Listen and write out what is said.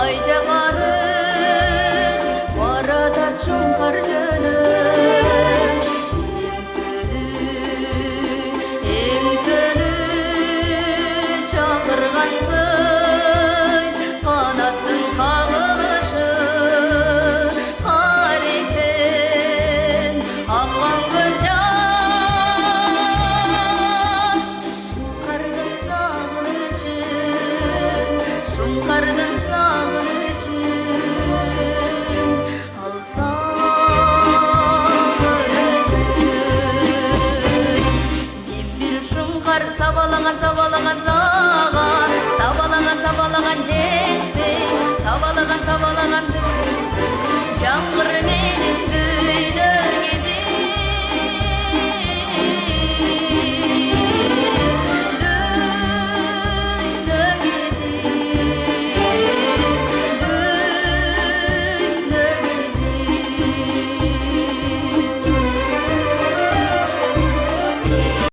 айжағаның баратат шұңқар жөнін еңсіні шақырғансың қанаттың қағылышы қаректен аққан көз жаш шұңқардың сағынышын шұңқардың сағынышын ал сағынышын мен бір шұңқар сабалаған сабалаған саған сабалаған сабалаған жетпей сабалаған сабалаған